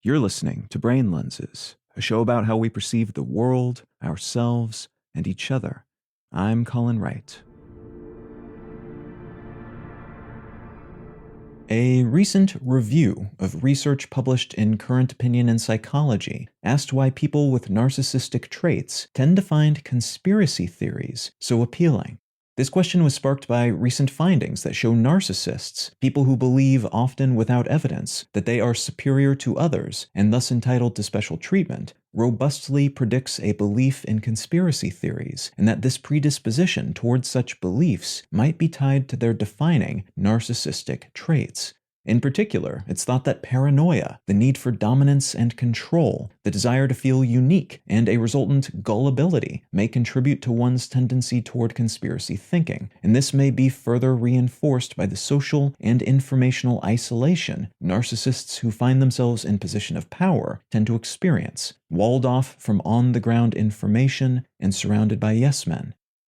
You're listening to Brain Lenses, a show about how we perceive the world, ourselves, and each other. I'm Colin Wright. A recent review of research published in Current Opinion in Psychology asked why people with narcissistic traits tend to find conspiracy theories so appealing. This question was sparked by recent findings that show narcissists, people who believe, often without evidence, that they are superior to others and thus entitled to special treatment, robustly predicts a belief in conspiracy theories, and that this predisposition towards such beliefs might be tied to their defining narcissistic traits. In particular, it's thought that paranoia, the need for dominance and control, the desire to feel unique, and a resultant gullibility may contribute to one's tendency toward conspiracy thinking, and this may be further reinforced by the social and informational isolation narcissists who find themselves in position of power tend to experience, walled off from on-the-ground information and surrounded by yes-men.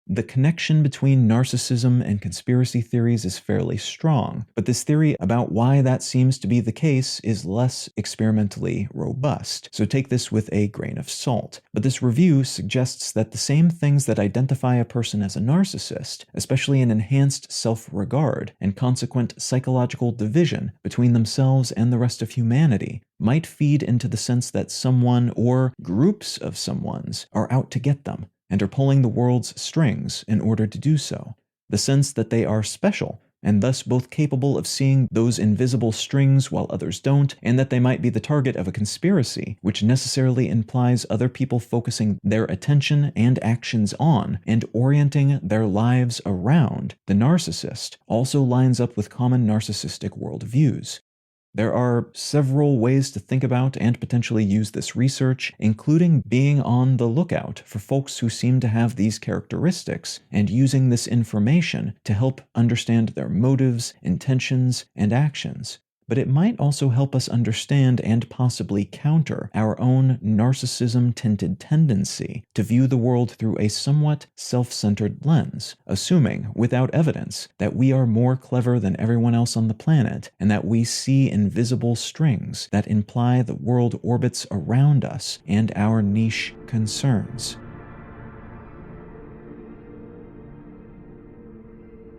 The connection between narcissism and conspiracy theories is fairly strong, but this theory about why that seems to be the case is less experimentally robust, so take this with a grain of salt. But this review suggests that the same things that identify a person as a narcissist, especially an enhanced self-regard and consequent psychological division between themselves and the rest of humanity, might feed into the sense that someone or groups of someones are out to get them, and are pulling the world's strings in order to do so. The sense that they are special, and thus both capable of seeing those invisible strings while others don't, and that they might be the target of a conspiracy, which necessarily implies other people focusing their attention and actions on, and orienting their lives around, the narcissist, also lines up with common narcissistic worldviews. There are several ways to think about and potentially use this research, including being on the lookout for folks who seem to have these characteristics and using this information to help understand their motives, intentions, and actions. But it might also help us understand and possibly counter our own narcissism-tinted tendency to view the world through a somewhat self-centered lens, assuming, without evidence, that we are more clever than everyone else on the planet and that we see invisible strings that imply the world orbits around us and our niche concerns.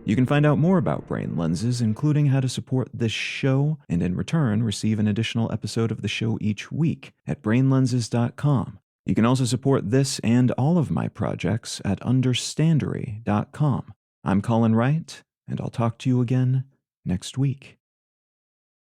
You can find out more about Brain Lenses, including how to support this show, and in return receive an additional episode of the show each week at brainlenses.com. You can also support this and all of my projects at understandery.com. I'm Colin Wright, and I'll talk to you again next week.